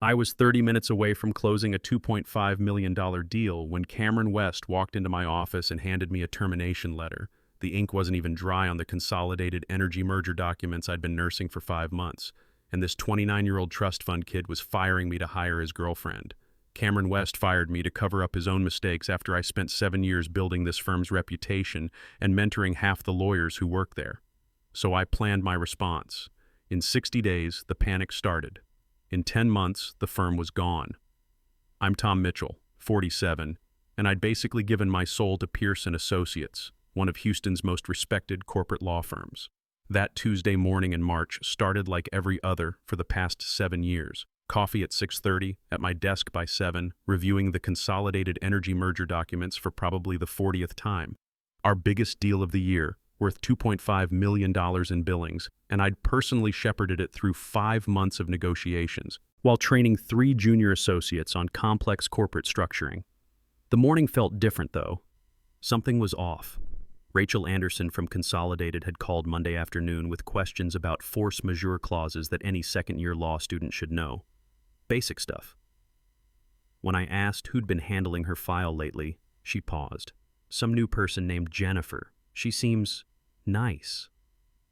I was 30 minutes away from closing a $2.5 million deal when Cameron West walked into my office and handed me a termination letter. The ink wasn't even dry on the consolidated energy merger documents I'd been nursing for 5 months, and this 29-year-old trust fund kid was firing me to hire his girlfriend. Cameron West fired me to cover up his own mistakes after I spent 7 years building this firm's reputation and mentoring half the lawyers who work there. So I planned my response. In 60 days, the panic started. In 10 months, the firm was gone. I'm Tom Mitchell, 47, and I'd basically given my soul to Pearson Associates, one of Houston's most respected corporate law firms. That Tuesday morning in March started like every other for the past 7 years. Coffee at 6:30, at my desk by 7, reviewing the consolidated energy merger documents for probably the 40th time. Our biggest deal of the year, worth $2.5 million in billings, and I'd personally shepherded it through 5 months of negotiations, while training 3 junior associates on complex corporate structuring. The morning felt different, though. Something was off. Rachel Anderson from Consolidated had called Monday afternoon with questions about force majeure clauses that any second-year law student should know. Basic stuff. When I asked who'd been handling her file lately, she paused. Some new person named Jennifer. She seems nice.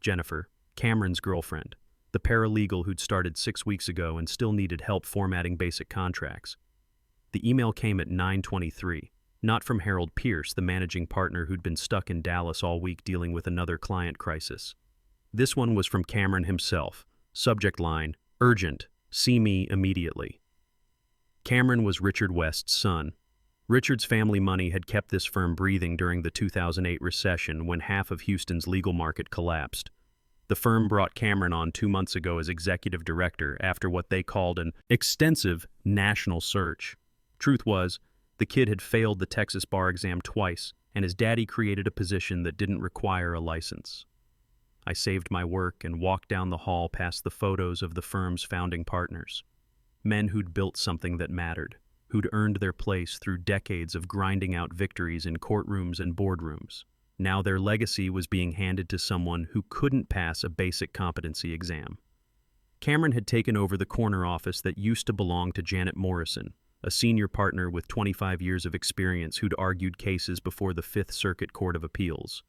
Jennifer, Cameron's girlfriend, the paralegal who'd started 6 weeks ago and still needed help formatting basic contracts. The email came at 9:23, not from Harold Pierce, the managing partner who'd been stuck in Dallas all week dealing with another client crisis. This one was from Cameron himself. Subject line, urgent, see me immediately. Cameron was Richard West's son. Richard's family money had kept this firm breathing during the 2008 recession when half of Houston's legal market collapsed. The firm brought Cameron on 2 months ago as executive director after what they called an extensive national search. Truth was, the kid had failed the Texas bar exam twice, and his daddy created a position that didn't require a license. I saved my work and walked down the hall past the photos of the firm's founding partners. Men who'd built something that mattered, who'd earned their place through decades of grinding out victories in courtrooms and boardrooms. Now their legacy was being handed to someone who couldn't pass a basic competency exam. Cameron had taken over the corner office that used to belong to Janet Morrison, a senior partner with 25 years of experience who'd argued cases before the Fifth Circuit Court of Appeals.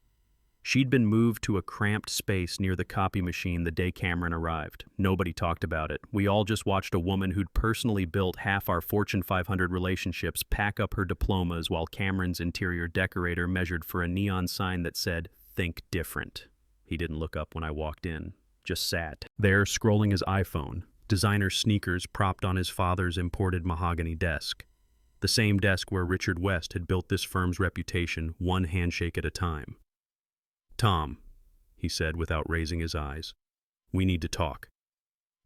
She'd been moved to a cramped space near the copy machine the day Cameron arrived. Nobody talked about it. We all just watched a woman who'd personally built half our Fortune 500 relationships pack up her diplomas while Cameron's interior decorator measured for a neon sign that said, "Think different." He didn't look up when I walked in, just sat there scrolling his iPhone, designer sneakers propped on his father's imported mahogany desk. The same desk where Richard West had built this firm's reputation one handshake at a time. "Tom," he said without raising his eyes, "we need to talk."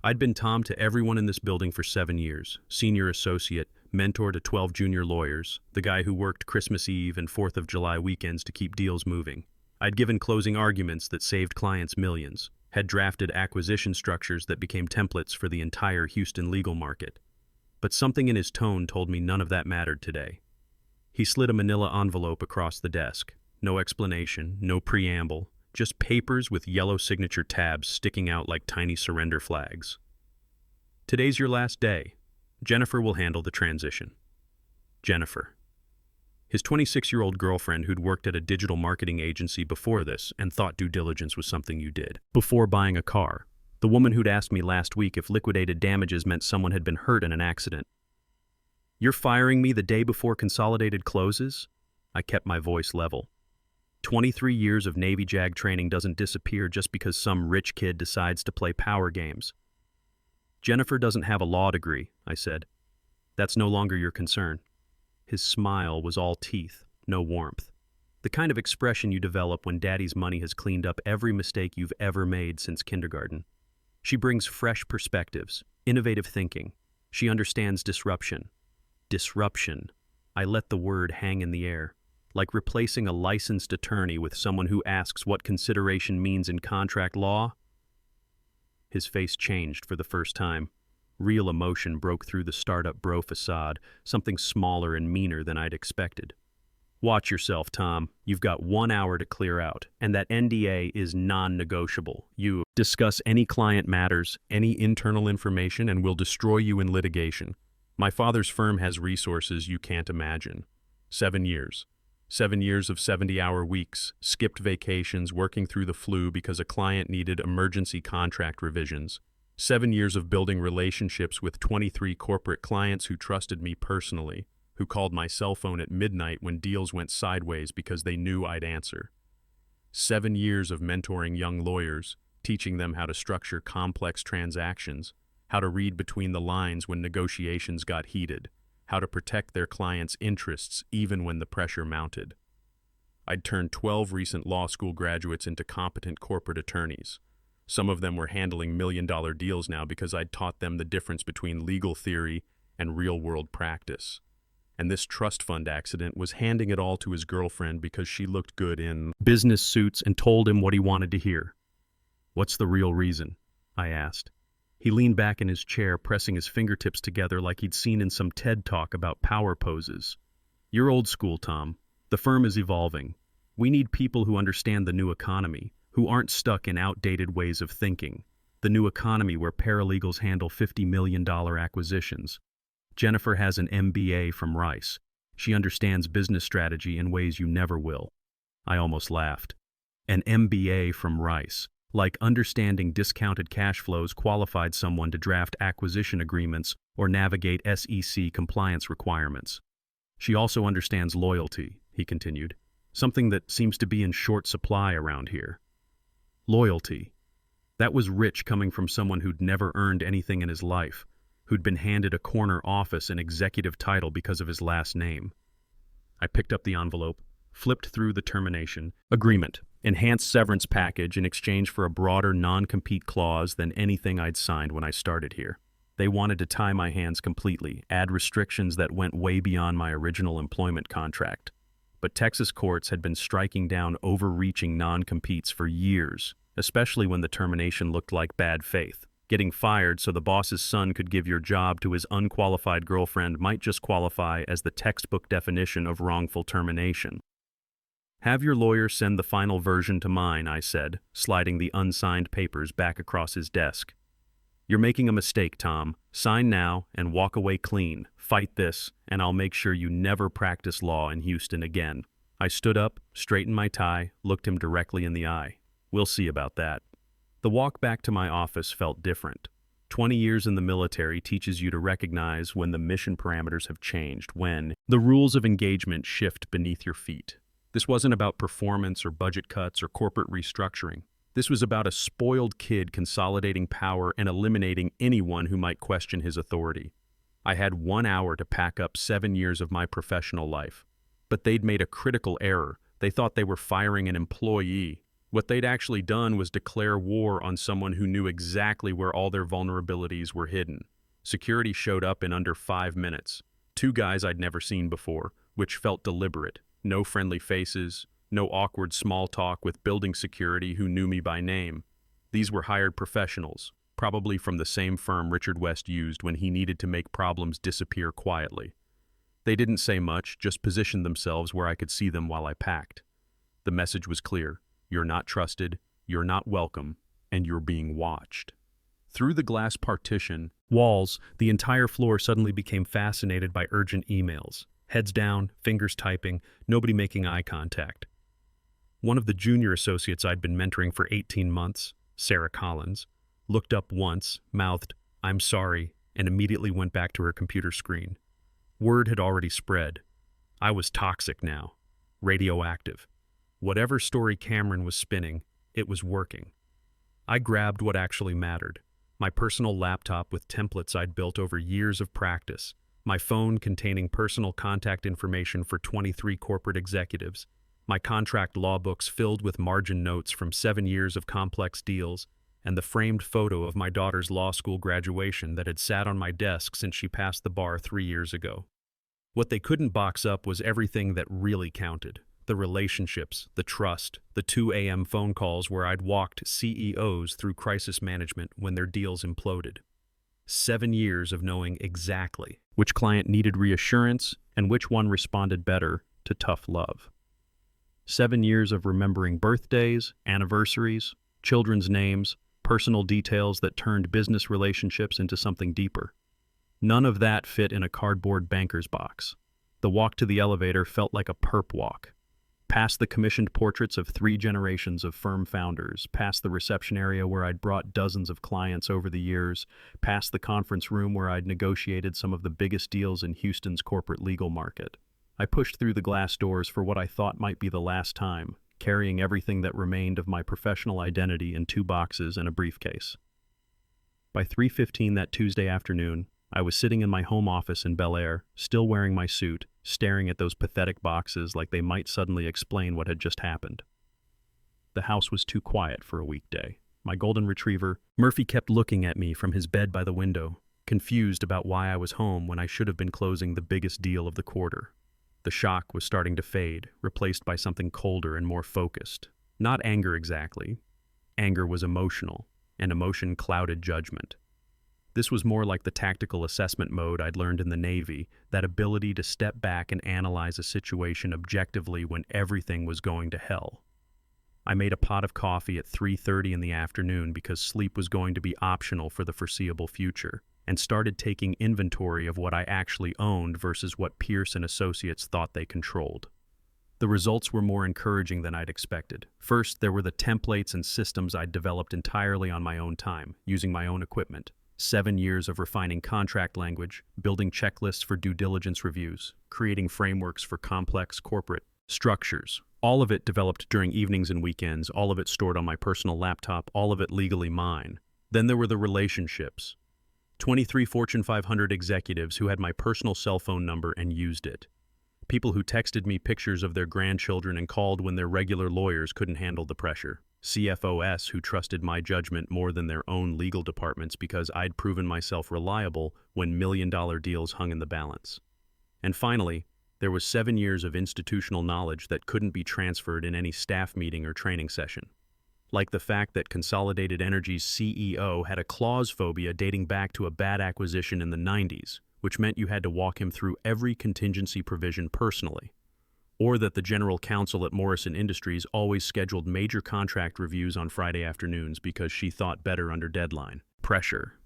I'd been Tom to everyone in this building for 7 years, senior associate, mentor to 12 junior lawyers, the guy who worked Christmas Eve and 4th of July weekends to keep deals moving. I'd given closing arguments that saved clients millions, had drafted acquisition structures that became templates for the entire Houston legal market. But something in his tone told me none of that mattered today. He slid a manila envelope across the desk. No explanation, no preamble, just papers with yellow signature tabs sticking out like tiny surrender flags. "Today's your last day. Jennifer will handle the transition." Jennifer. His 26-year-old girlfriend who'd worked at a digital marketing agency before this and thought due diligence was something you did before buying a car. The woman who'd asked me last week if liquidated damages meant someone had been hurt in an accident. "You're firing me the day before Consolidated closes?" I kept my voice level. 23 years of Navy JAG training doesn't disappear just because some rich kid decides to play power games. "Jennifer doesn't have a law degree," I said. "That's no longer your concern." His smile was all teeth, no warmth. The kind of expression you develop when daddy's money has cleaned up every mistake you've ever made since kindergarten. "She brings fresh perspectives, innovative thinking. She understands disruption." Disruption. I let the word hang in the air. Like replacing a licensed attorney with someone who asks what consideration means in contract law? His face changed for the first time. Real emotion broke through the startup bro facade, something smaller and meaner than I'd expected. Watch yourself, Tom. You've got 1 hour to clear out, and that NDA is non-negotiable. You discuss any client matters, any internal information, and we'll destroy you in litigation. My father's firm has resources you can't imagine. 7 years. 7 years of 70-hour weeks, skipped vacations, working through the flu because a client needed emergency contract revisions. 7 years of building relationships with 23 corporate clients who trusted me personally, who called my cell phone at midnight when deals went sideways because they knew I'd answer. 7 years of mentoring young lawyers, teaching them how to structure complex transactions, how to read between the lines when negotiations got heated, how to protect their clients' interests even when the pressure mounted. I'd turned 12 recent law school graduates into competent corporate attorneys. Some of them were handling million-dollar deals now because I'd taught them the difference between legal theory and real-world practice. And this trust fund accident was handing it all to his girlfriend because she looked good in business suits and told him what he wanted to hear. "What's the real reason?" I asked. He leaned back in his chair, pressing his fingertips together like he'd seen in some TED talk about power poses. "You're old school, Tom. The firm is evolving. We need people who understand the new economy, who aren't stuck in outdated ways of thinking. The new economy where paralegals handle $50 million acquisitions. Jennifer has an MBA from Rice. She understands business strategy in ways you never will." I almost laughed. An MBA from Rice. Like understanding discounted cash flows qualified someone to draft acquisition agreements or navigate SEC compliance requirements. "She also understands loyalty," he continued, "something that seems to be in short supply around here." Loyalty. That was rich coming from someone who'd never earned anything in his life, who'd been handed a corner office and executive title because of his last name. I picked up the envelope, flipped through the termination agreement, enhanced severance package in exchange for a broader non-compete clause than anything I'd signed when I started here. They wanted to tie my hands completely, add restrictions that went way beyond my original employment contract. But Texas courts had been striking down overreaching non-competes for years, especially when the termination looked like bad faith. Getting fired so the boss's son could give your job to his unqualified girlfriend might just qualify as the textbook definition of wrongful termination. "Have your lawyer send the final version to mine," I said, sliding the unsigned papers back across his desk. "You're making a mistake, Tom. Sign now and walk away clean. Fight this, and I'll make sure you never practice law in Houston again." I stood up, straightened my tie, looked him directly in the eye. "We'll see about that." The walk back to my office felt different. 20 years in the military teaches you to recognize when the mission parameters have changed, when the rules of engagement shift beneath your feet. This wasn't about performance or budget cuts or corporate restructuring. This was about a spoiled kid consolidating power and eliminating anyone who might question his authority. I had 1 hour to pack up 7 years of my professional life. But they'd made a critical error. They thought they were firing an employee. What they'd actually done was declare war on someone who knew exactly where all their vulnerabilities were hidden. Security showed up in under 5 minutes. 2 guys I'd never seen before, which felt deliberate. No friendly faces, no awkward small talk with building security who knew me by name. These were hired professionals, probably from the same firm Richard West used when he needed to make problems disappear quietly. They didn't say much, just positioned themselves where I could see them while I packed. The message was clear. You're not trusted, you're not welcome, and you're being watched. Through the glass partition walls, the entire floor suddenly became fascinated by urgent emails. Heads down, fingers typing, nobody making eye contact. One of the junior associates I'd been mentoring for 18 months, Sarah Collins, looked up once, mouthed, "I'm sorry," and immediately went back to her computer screen. Word had already spread. I was toxic now, radioactive. Whatever story Cameron was spinning, it was working. I grabbed what actually mattered. My personal laptop with templates I'd built over years of practice. My phone containing personal contact information for 23 corporate executives. My contract law books filled with margin notes from 7 years of complex deals. And the framed photo of my daughter's law school graduation that had sat on my desk since she passed the bar 3 years ago. What they couldn't box up was everything that really counted. The relationships, the trust, the 2 a.m. phone calls where I'd walked CEOs through crisis management when their deals imploded. 7 years of knowing exactly which client needed reassurance and which one responded better to tough love. 7 years of remembering birthdays, anniversaries, children's names, personal details that turned business relationships into something deeper. None of that fit in a cardboard banker's box. The walk to the elevator felt like a perp walk. Past the commissioned portraits of 3 generations of firm founders, past the reception area where I'd brought dozens of clients over the years, past the conference room where I'd negotiated some of the biggest deals in Houston's corporate legal market. I pushed through the glass doors for what I thought might be the last time, carrying everything that remained of my professional identity in 2 boxes and a briefcase. By 3:15 that Tuesday afternoon, I was sitting in my home office in Bel Air, still wearing my suit, staring at those pathetic boxes like they might suddenly explain what had just happened. The house was too quiet for a weekday. My golden retriever, Murphy, kept looking at me from his bed by the window, confused about why I was home when I should have been closing the biggest deal of the quarter. The shock was starting to fade, replaced by something colder and more focused. Not anger exactly. Anger was emotional, and emotion clouded judgment. This was more like the tactical assessment mode I'd learned in the Navy, that ability to step back and analyze a situation objectively when everything was going to hell. I made a pot of coffee at 3:30 in the afternoon because sleep was going to be optional for the foreseeable future, and started taking inventory of what I actually owned versus what Pierce and Associates thought they controlled. The results were more encouraging than I'd expected. First, there were the templates and systems I'd developed entirely on my own time, using my own equipment. 7 years of refining contract language, building checklists for due diligence reviews, creating frameworks for complex corporate structures. All of it developed during evenings and weekends, all of it stored on my personal laptop, all of it legally mine. Then there were the relationships. 23 Fortune 500 executives who had my personal cell phone number and used it. People who texted me pictures of their grandchildren and called when their regular lawyers couldn't handle the pressure. CFOs who trusted my judgment more than their own legal departments because I'd proven myself reliable when million-dollar deals hung in the balance. And finally, there was 7 years of institutional knowledge that couldn't be transferred in any staff meeting or training session. Like the fact that Consolidated Energy's CEO had a clause phobia dating back to a bad acquisition in the 90s, which meant you had to walk him through every contingency provision personally. Or that the general counsel at Morrison Industries always scheduled major contract reviews on Friday afternoons because she thought better under deadline. Pressure.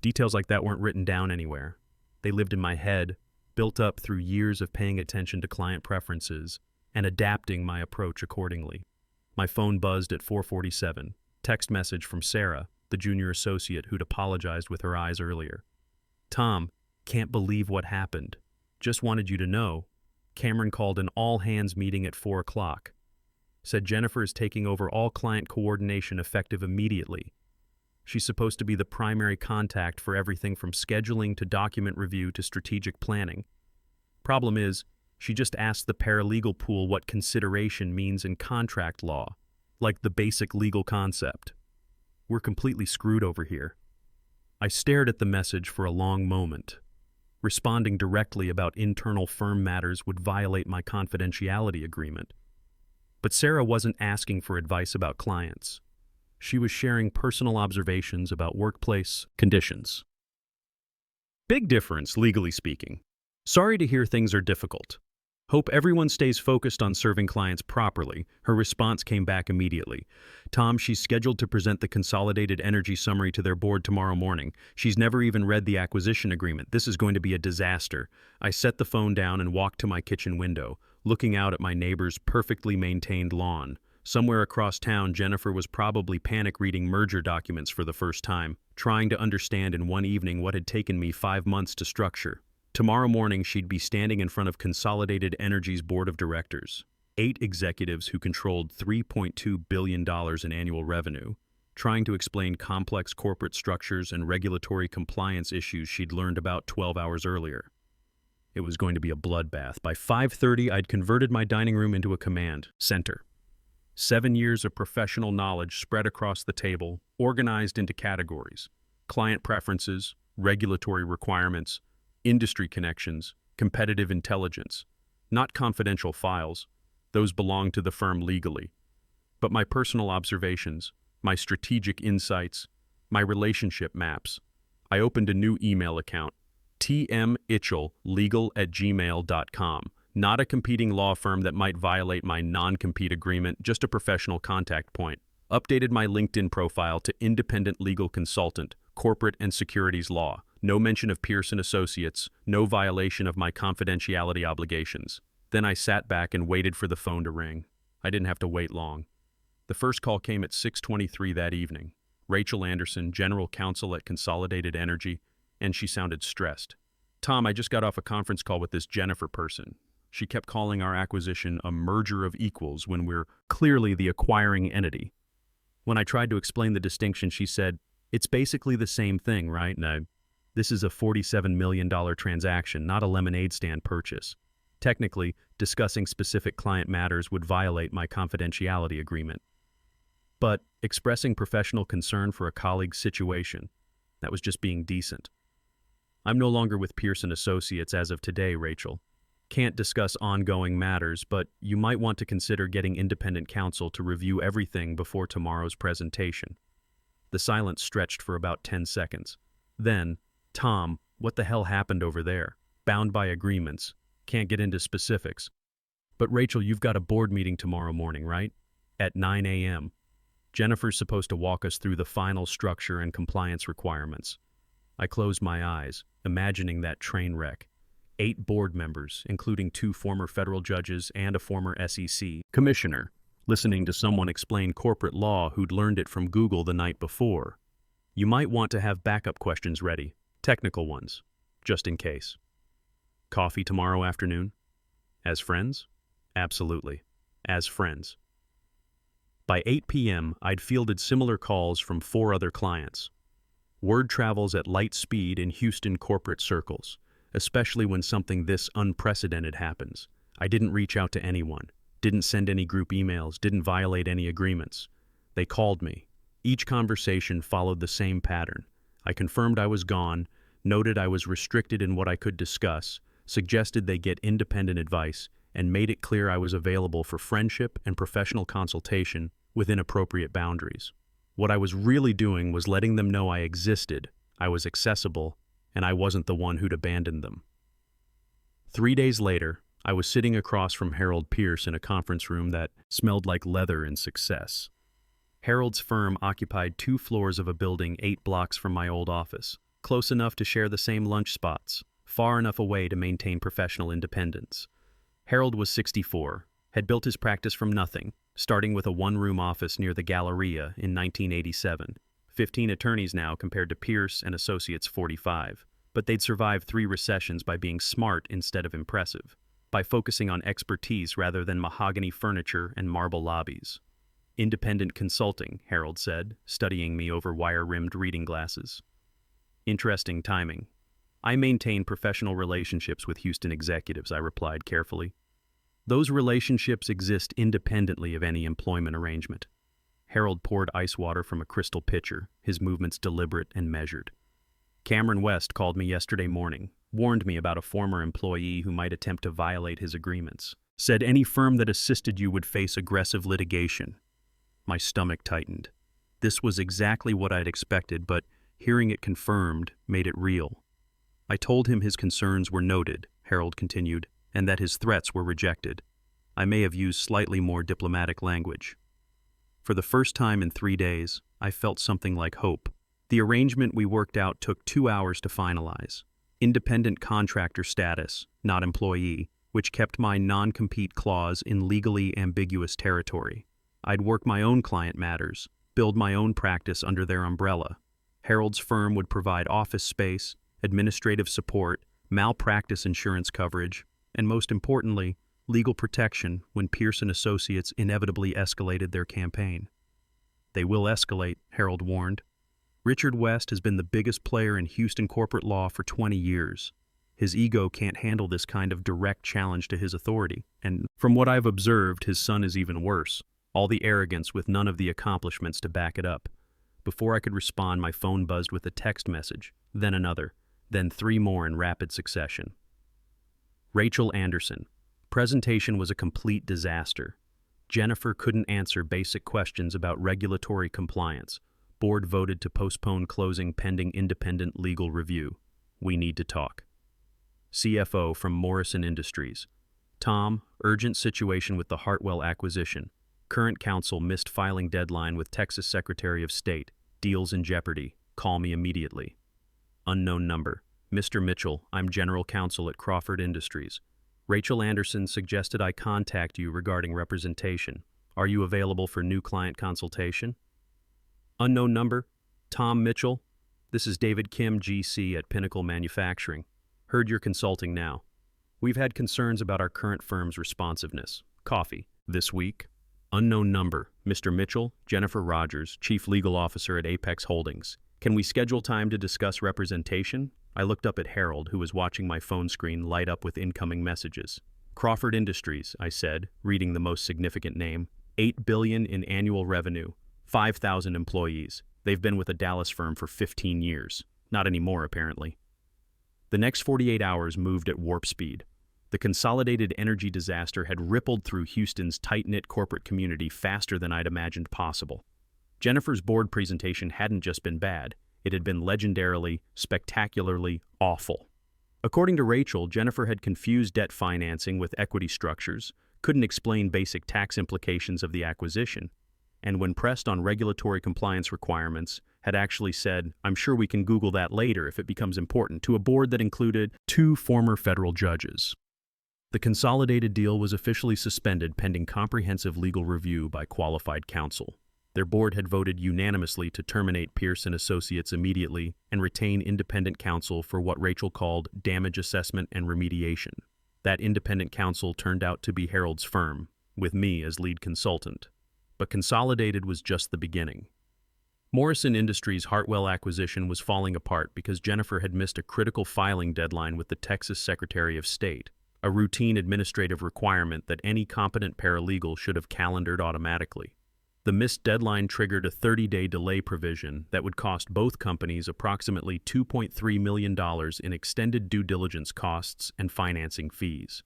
Details like that weren't written down anywhere. They lived in my head, built up through years of paying attention to client preferences and adapting my approach accordingly. My phone buzzed at 4:47. Text message from Sarah, the junior associate who'd apologized with her eyes earlier. Tom, can't believe what happened. Just wanted you to know. Cameron called an all-hands meeting at 4 o'clock. Said Jennifer is taking over all client coordination effective immediately. She's supposed to be the primary contact for everything from scheduling to document review to strategic planning. Problem is, she just asked the paralegal pool what consideration means in contract law, like the basic legal concept. We're completely screwed over here. I stared at the message for a long moment. Responding directly about internal firm matters would violate my confidentiality agreement. But Sarah wasn't asking for advice about clients. She was sharing personal observations about workplace conditions. Big difference, legally speaking. Sorry to hear things are difficult. Hope everyone stays focused on serving clients properly. Her response came back immediately. Tom, she's scheduled to present the Consolidated Energy summary to their board tomorrow morning. She's never even read the acquisition agreement. This is going to be a disaster. I set the phone down and walked to my kitchen window, looking out at my neighbor's perfectly maintained lawn. Somewhere across town, Jennifer was probably panic reading merger documents for the first time, trying to understand in one evening what had taken me 5 months to structure. Tomorrow morning, she'd be standing in front of Consolidated Energy's board of directors, 8 executives who controlled $3.2 billion in annual revenue, trying to explain complex corporate structures and regulatory compliance issues she'd learned about 12 hours earlier. It was going to be a bloodbath. By 5:30, I'd converted my dining room into a command center. 7 years of professional knowledge spread across the table, organized into categories: client preferences, regulatory requirements, industry connections, competitive intelligence. Not confidential files. Those belong to the firm legally. But my personal observations, my strategic insights, my relationship maps. I opened a new email account, tmitchelllegal@gmail.com. Not a competing law firm that might violate my non-compete agreement, just a professional contact point. Updated my LinkedIn profile to independent legal consultant, corporate and securities law. No mention of Pearson Associates, no violation of my confidentiality obligations. Then I sat back and waited for the phone to ring. I didn't have to wait long. The first call came at 6:23 that evening. Rachel Anderson, general counsel at Consolidated Energy, and she sounded stressed. Tom, I just got off a conference call with this Jennifer person. She kept calling our acquisition a merger of equals when we're clearly the acquiring entity. When I tried to explain the distinction, she said, "It's basically the same thing, right? No, this is a $47 million transaction, not a lemonade stand purchase. Technically, discussing specific client matters would violate my confidentiality agreement. But expressing professional concern for a colleague's situation, that was just being decent. I'm no longer with Pearson Associates as of today, Rachel. Can't discuss ongoing matters, but you might want to consider getting independent counsel to review everything before tomorrow's presentation." The silence stretched for about 10 seconds. Then, "Tom, what the hell happened over there? Bound by agreements. Can't get into specifics. But Rachel, you've got a board meeting tomorrow morning, right? At 9 a.m. Jennifer's supposed to walk us through the final structure and compliance requirements." I closed my eyes, imagining that train wreck. 8 board members, including 2 former federal judges and a former SEC commissioner, listening to someone explain corporate law who'd learned it from Google the night before. You might want to have backup questions ready, technical ones, just in case. Coffee tomorrow afternoon? As friends? Absolutely, as friends. By 8 p.m., I'd fielded similar calls from 4 other clients. Word travels at light speed in Houston corporate circles, especially when something this unprecedented happens. I didn't reach out to anyone, didn't send any group emails, didn't violate any agreements. They called me. Each conversation followed the same pattern. I confirmed I was gone, noted I was restricted in what I could discuss, suggested they get independent advice, and made it clear I was available for friendship and professional consultation within appropriate boundaries. What I was really doing was letting them know I existed, I was accessible, and I wasn't the one who'd abandoned them. 3 days later, I was sitting across from Harold Pierce in a conference room that smelled like leather and success. Harold's firm occupied 2 floors of a building 8 blocks from my old office, close enough to share the same lunch spots, far enough away to maintain professional independence. Harold was 64, had built his practice from nothing, starting with a 1-room office near the Galleria in 1987. 15 attorneys now compared to Pierce and Associates' 45. But they'd survived 3 recessions by being smart instead of impressive, by focusing on expertise rather than mahogany furniture and marble lobbies. "Independent consulting," Harold said, studying me over wire-rimmed reading glasses. "Interesting timing. I maintain professional relationships with Houston executives," I replied carefully. "Those relationships exist independently of any employment arrangement." Harold poured ice water from a crystal pitcher, his movements deliberate and measured. "Cameron West called me yesterday morning, warned me about a former employee who might attempt to violate his agreements. Said any firm that assisted you would face aggressive litigation." My stomach tightened. This was exactly what I'd expected, but hearing it confirmed made it real. "I told him his concerns were noted," Harold continued, "and that his threats were rejected. I may have used slightly more diplomatic language." For the first time in 3 days, I felt something like hope. The arrangement we worked out took 2 hours to finalize. Independent contractor status, not employee, which kept my non-compete clause in legally ambiguous territory. I'd work my own client matters, build my own practice under their umbrella. Harold's firm would provide office space, administrative support, malpractice insurance coverage, and most importantly, legal protection when Pearson Associates inevitably escalated their campaign. "They will escalate," Harold warned. "Richard West has been the biggest player in Houston corporate law for 20 years. His ego can't handle this kind of direct challenge to his authority, and from what I've observed, his son is even worse. All the arrogance with none of the accomplishments to back it up." Before I could respond, my phone buzzed with a text message, then another, then 3 more in rapid succession. "Rachel Anderson. Presentation was a complete disaster. Jennifer couldn't answer basic questions about regulatory compliance. Board voted to postpone closing pending independent legal review. We need to talk." CFO from Morrison Industries. Tom, urgent situation with the Hartwell acquisition. Current counsel missed filing deadline with Texas Secretary of State. Deals in jeopardy. Call me immediately. Unknown number. Mr. Mitchell, I'm General Counsel at Crawford Industries. Rachel Anderson suggested I contact you regarding representation. Are you available for new client consultation? Unknown number. Tom Mitchell. This is David Kim, GC at Pinnacle Manufacturing. Heard you're consulting now. We've had concerns about our current firm's responsiveness. Coffee. This week. Unknown number. Mr. Mitchell, Jennifer Rogers, Chief Legal Officer at Apex Holdings. Can we schedule time to discuss representation? I looked up at Harold, who was watching my phone screen light up with incoming messages. Crawford Industries, I said, reading the most significant name. $8 billion in annual revenue. 5,000 employees. They've been with a Dallas firm for 15 years. Not anymore, apparently. The next 48 hours moved at warp speed. The consolidated energy disaster had rippled through Houston's tight-knit corporate community faster than I'd imagined possible. Jennifer's board presentation hadn't just been bad. It had been legendarily, spectacularly awful. According to Rachel, Jennifer had confused debt financing with equity structures, couldn't explain basic tax implications of the acquisition, and when pressed on regulatory compliance requirements, had actually said, "I'm sure we can Google that later if it becomes important," to a board that included 2 former federal judges. The consolidated deal was officially suspended pending comprehensive legal review by qualified counsel. Their board had voted unanimously to terminate Pierce & Associates immediately and retain independent counsel for what Rachel called damage assessment and remediation. That independent counsel turned out to be Harold's firm, with me as lead consultant. But Consolidated was just the beginning. Morrison Industries' Hartwell acquisition was falling apart because Jennifer had missed a critical filing deadline with the Texas Secretary of State, a routine administrative requirement that any competent paralegal should have calendared automatically. The missed deadline triggered a 30-day delay provision that would cost both companies approximately $2.3 million in extended due diligence costs and financing fees.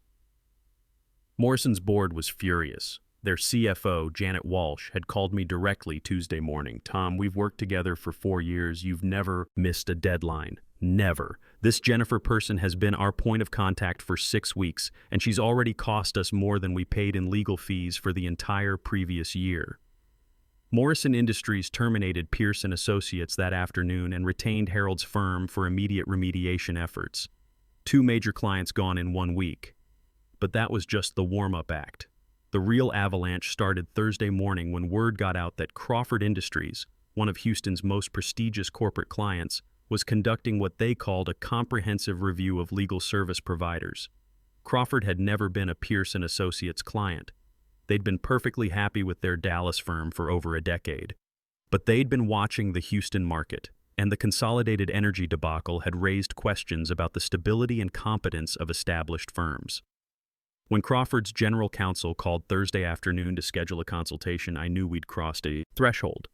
Morrison's board was furious. Their CFO, Janet Walsh, had called me directly Tuesday morning. "Tom, we've worked together for 4 years. You've never missed a deadline. Never. This Jennifer person has been our point of contact for 6 weeks, and she's already cost us more than we paid in legal fees for the entire previous year." Morrison Industries terminated Pierce & Associates that afternoon and retained Harold's firm for immediate remediation efforts. 2 major clients gone in 1 week. But that was just the warm-up act. The real avalanche started Thursday morning when word got out that Crawford Industries, one of Houston's most prestigious corporate clients, was conducting what they called a comprehensive review of legal service providers. Crawford had never been a Pierce & Associates client. They'd been perfectly happy with their Dallas firm for over a decade. But they'd been watching the Houston market, and the consolidated energy debacle had raised questions about the stability and competence of established firms. When Crawford's general counsel called Thursday afternoon to schedule a consultation, I knew we'd crossed a threshold.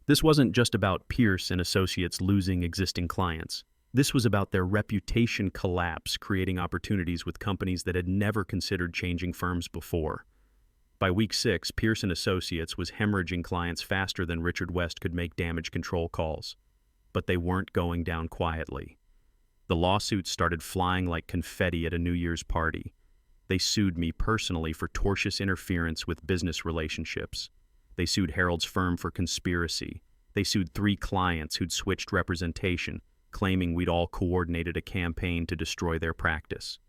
This wasn't just about Pierce & Associates losing existing clients. This was about their reputation collapse, creating opportunities with companies that had never considered changing firms before. By week 6, Pierce & Associates was hemorrhaging clients faster than Richard West could make damage control calls. But they weren't going down quietly. The lawsuits started flying like confetti at a New Year's party. They sued me personally for tortious interference with business relationships. They sued Harold's firm for conspiracy. They sued 3 clients who'd switched representation, claiming we'd all coordinated a campaign to destroy their practice.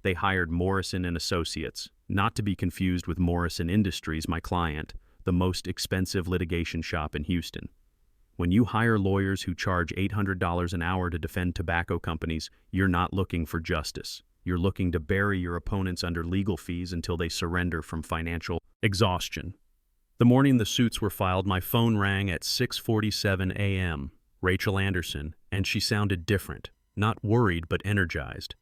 They hired Morrison & Associates, not to be confused with Morrison Industries, my client, the most expensive litigation shop in Houston. When you hire lawyers who charge $800 an hour to defend tobacco companies, you're not looking for justice. You're looking to bury your opponents under legal fees until they surrender from financial exhaustion. The morning the suits were filed, my phone rang at 6:47 a.m. Rachel Anderson, and she sounded different, not worried but energized.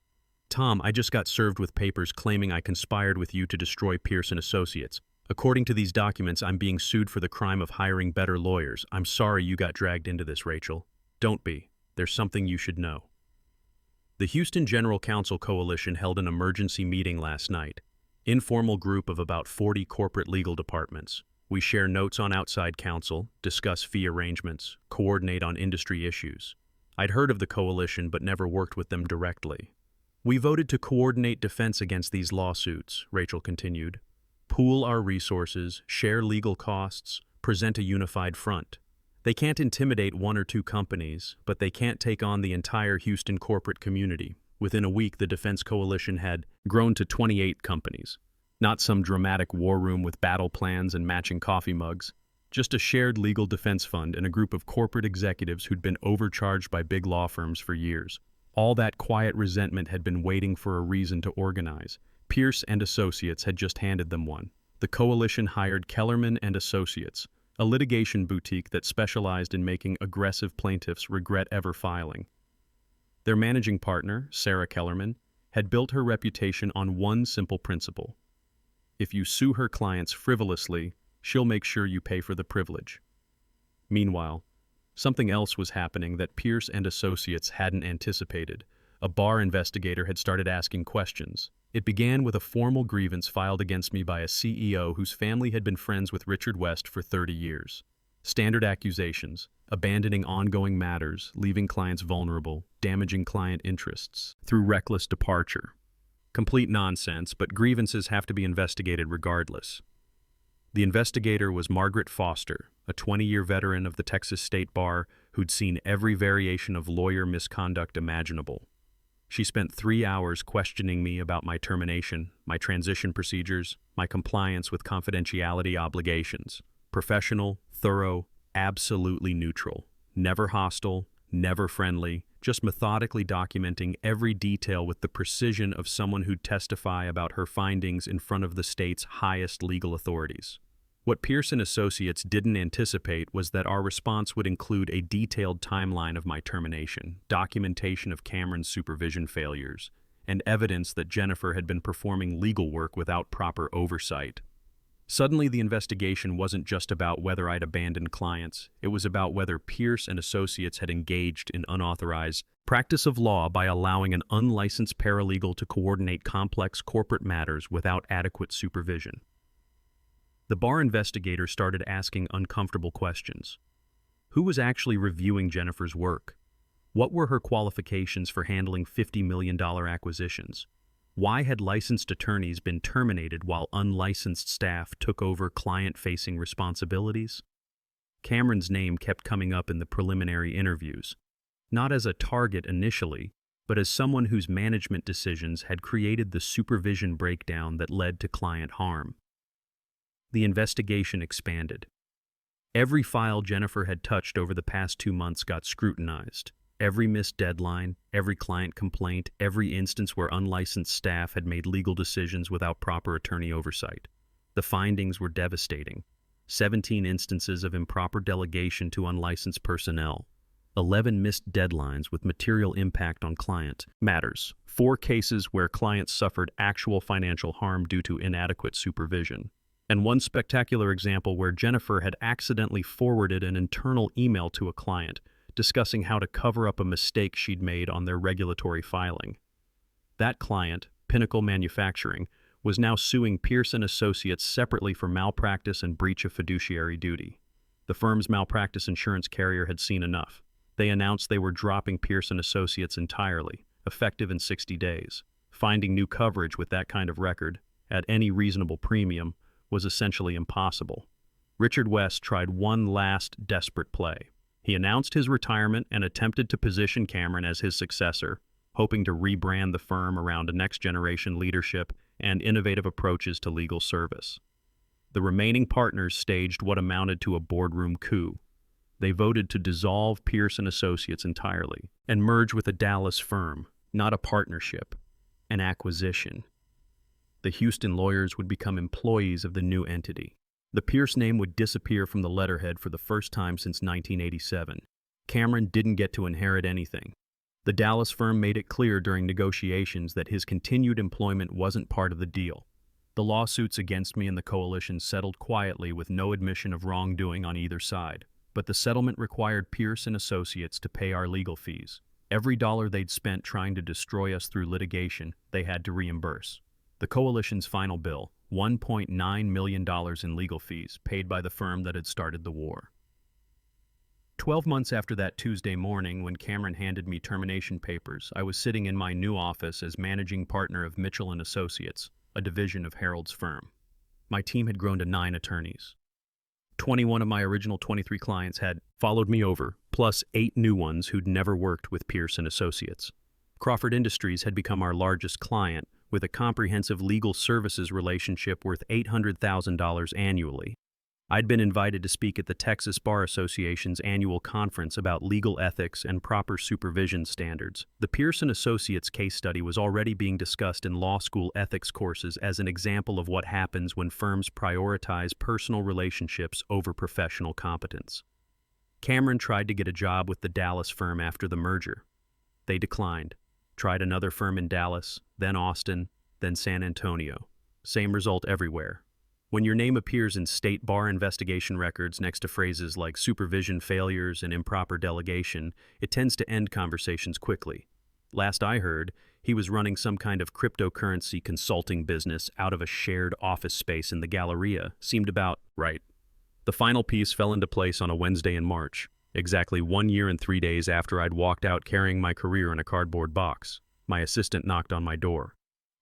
"Tom, I just got served with papers claiming I conspired with you to destroy Pierce & Associates. According to these documents, I'm being sued for the crime of hiring better lawyers. I'm sorry you got dragged into this, Rachel. Don't be. There's something you should know." The Houston General Counsel Coalition held an emergency meeting last night. Informal group of about 40 corporate legal departments. We share notes on outside counsel, discuss fee arrangements, coordinate on industry issues. I'd heard of the coalition but never worked with them directly. We voted to coordinate defense against these lawsuits, Rachel continued. Pool our resources, share legal costs, present a unified front. They can't intimidate one or two companies, but they can't take on the entire Houston corporate community. Within a week, the defense coalition had grown to 28 companies. Not some dramatic war room with battle plans and matching coffee mugs. Just a shared legal defense fund and a group of corporate executives who'd been overcharged by big law firms for years. All that quiet resentment had been waiting for a reason to organize. Pierce and Associates had just handed them one. The coalition hired Kellerman and Associates, a litigation boutique that specialized in making aggressive plaintiffs regret ever filing. Their managing partner, Sarah Kellerman, had built her reputation on one simple principle. If you sue her clients frivolously, she'll make sure you pay for the privilege. Meanwhile, something else was happening that Pierce and Associates hadn't anticipated. A bar investigator had started asking questions. It began with a formal grievance filed against me by a CEO whose family had been friends with Richard West for 30 years. Standard accusations, abandoning ongoing matters, leaving clients vulnerable, damaging client interests through reckless departure. Complete nonsense, but grievances have to be investigated regardless. The investigator was Margaret Foster, a 20-year veteran of the Texas State Bar who'd seen every variation of lawyer misconduct imaginable. She spent 3 hours questioning me about my termination, my transition procedures, my compliance with confidentiality obligations. Professional, thorough, absolutely neutral. Never hostile, never friendly, just methodically documenting every detail with the precision of someone who'd testify about her findings in front of the state's highest legal authorities. What Pierce & Associates didn't anticipate was that our response would include a detailed timeline of my termination, documentation of Cameron's supervision failures, and evidence that Jennifer had been performing legal work without proper oversight. Suddenly, the investigation wasn't just about whether I'd abandoned clients. It was about whether Pierce & Associates had engaged in unauthorized practice of law by allowing an unlicensed paralegal to coordinate complex corporate matters without adequate supervision. The bar investigator started asking uncomfortable questions. Who was actually reviewing Jennifer's work? What were her qualifications for handling $50 million acquisitions? Why had licensed attorneys been terminated while unlicensed staff took over client-facing responsibilities? Cameron's name kept coming up in the preliminary interviews, not as a target initially, but as someone whose management decisions had created the supervision breakdown that led to client harm. The investigation expanded. Every file Jennifer had touched over the past 2 months got scrutinized. Every missed deadline, every client complaint, every instance where unlicensed staff had made legal decisions without proper attorney oversight. The findings were devastating. 17 instances of improper delegation to unlicensed personnel. 11 missed deadlines with material impact on client matters. 4 cases where clients suffered actual financial harm due to inadequate supervision. And one spectacular example where Jennifer had accidentally forwarded an internal email to a client discussing how to cover up a mistake she'd made on their regulatory filing. That client, Pinnacle Manufacturing, was now suing Pierce & Associates separately for malpractice and breach of fiduciary duty. The firm's malpractice insurance carrier had seen enough. They announced they were dropping Pierce & Associates entirely, effective in 60 days. Finding new coverage with that kind of record, at any reasonable premium, was essentially impossible. Richard West tried one last desperate play. He announced his retirement and attempted to position Cameron as his successor, hoping to rebrand the firm around a next-generation leadership and innovative approaches to legal service. The remaining partners staged what amounted to a boardroom coup. They voted to dissolve Pierce & Associates entirely and merge with a Dallas firm, not a partnership, an acquisition. The Houston lawyers would become employees of the new entity. The Pierce name would disappear from the letterhead for the first time since 1987. Cameron didn't get to inherit anything. The Dallas firm made it clear during negotiations that his continued employment wasn't part of the deal. The lawsuits against me and the coalition settled quietly with no admission of wrongdoing on either side. But the settlement required Pierce & Associates to pay our legal fees. Every dollar they'd spent trying to destroy us through litigation, they had to reimburse. The coalition's final bill, $1.9 million in legal fees paid by the firm that had started the war. 12 months after that Tuesday morning when Cameron handed me termination papers, I was sitting in my new office as managing partner of Mitchell & Associates, a division of Harold's firm. My team had grown to 9 attorneys. 21 of my original 23 clients had followed me over, plus 8 new ones who'd never worked with Pierce & Associates. Crawford Industries had become our largest client, with a comprehensive legal services relationship worth $800,000 annually. I'd been invited to speak at the Texas Bar Association's annual conference about legal ethics and proper supervision standards. The Pierce & Associates case study was already being discussed in law school ethics courses as an example of what happens when firms prioritize personal relationships over professional competence. Cameron tried to get a job with the Dallas firm after the merger. They declined. Tried another firm in Dallas, then Austin, then San Antonio. Same result everywhere. When your name appears in state bar investigation records next to phrases like supervision failures and improper delegation, it tends to end conversations quickly. Last I heard, he was running some kind of cryptocurrency consulting business out of a shared office space in the Galleria. Seemed about right. The final piece fell into place on a Wednesday in March, exactly 1 year and 3 days after I'd walked out carrying my career in a cardboard box. My assistant knocked on my door.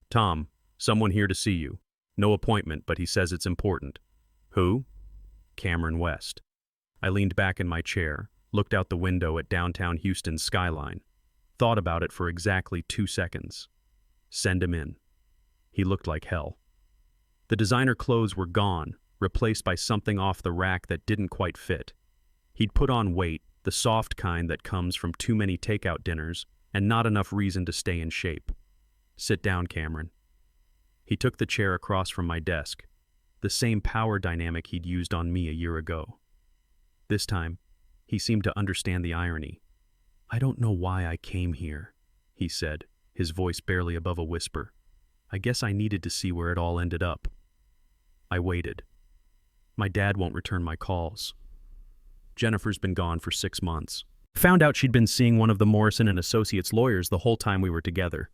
"Tom, someone here to see you. No appointment, but he says it's important." "Who?" "Cameron West." I leaned back in my chair, looked out the window at downtown Houston's skyline, thought about it for exactly 2 seconds. Send him in. He looked like hell. The designer clothes were gone, replaced by something off the rack that didn't quite fit. He'd put on weight, the soft kind that comes from too many takeout dinners, and not enough reason to stay in shape. "Sit down, Cameron." He took the chair across from my desk, the same power dynamic he'd used on me a year ago. This time, he seemed to understand the irony. "I don't know why I came here," he said, his voice barely above a whisper. "I guess I needed to see where it all ended up." I waited. My dad won't return my calls. Jennifer's been gone for 6 months. Found out she'd been seeing one of the Morrison & Associates lawyers the whole time we were together.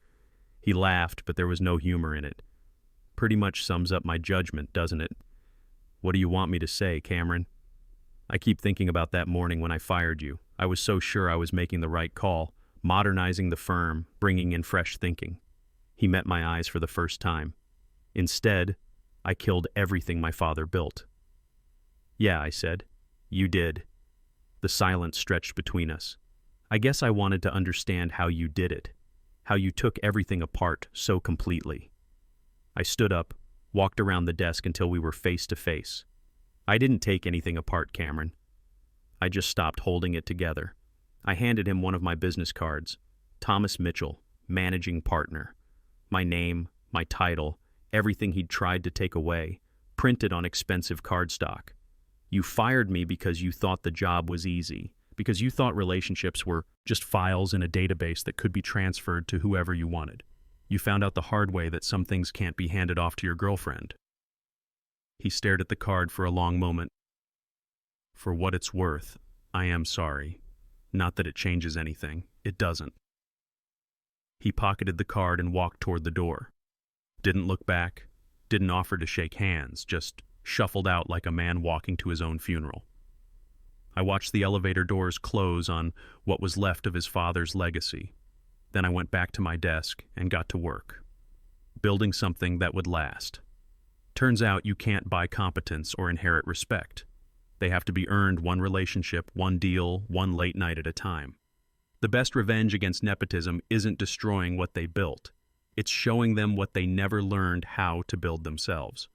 He laughed, but there was no humor in it. "Pretty much sums up my judgment, doesn't it?" "What do you want me to say, Cameron?" "I keep thinking about that morning when I fired you. I was so sure I was making the right call, modernizing the firm, bringing in fresh thinking." He met my eyes for the first time. "Instead, I killed everything my father built." "Yeah," I said. "You did." The silence stretched between us. "I guess I wanted to understand how you did it, how you took everything apart so completely." I stood up, walked around the desk until we were face to face. "I didn't take anything apart, Cameron. I just stopped holding it together." I handed him one of my business cards. Thomas Mitchell, managing partner. My name, my title, everything he'd tried to take away, printed on expensive cardstock. "You fired me because you thought the job was easy, because you thought relationships were just files in a database that could be transferred to whoever you wanted. You found out the hard way that some things can't be handed off to your girlfriend." He stared at the card for a long moment. "For what it's worth, I am sorry. Not that it changes anything. It doesn't." He pocketed the card and walked toward the door. Didn't look back, didn't offer to shake hands, just shuffled out like a man walking to his own funeral. I watched the elevator doors close on what was left of his father's legacy. Then I went back to my desk and got to work, building something that would last. Turns out you can't buy competence or inherit respect. They have to be earned one relationship, one deal, one late night at a time. The best revenge against nepotism isn't destroying what they built. It's showing them what they never learned how to build themselves.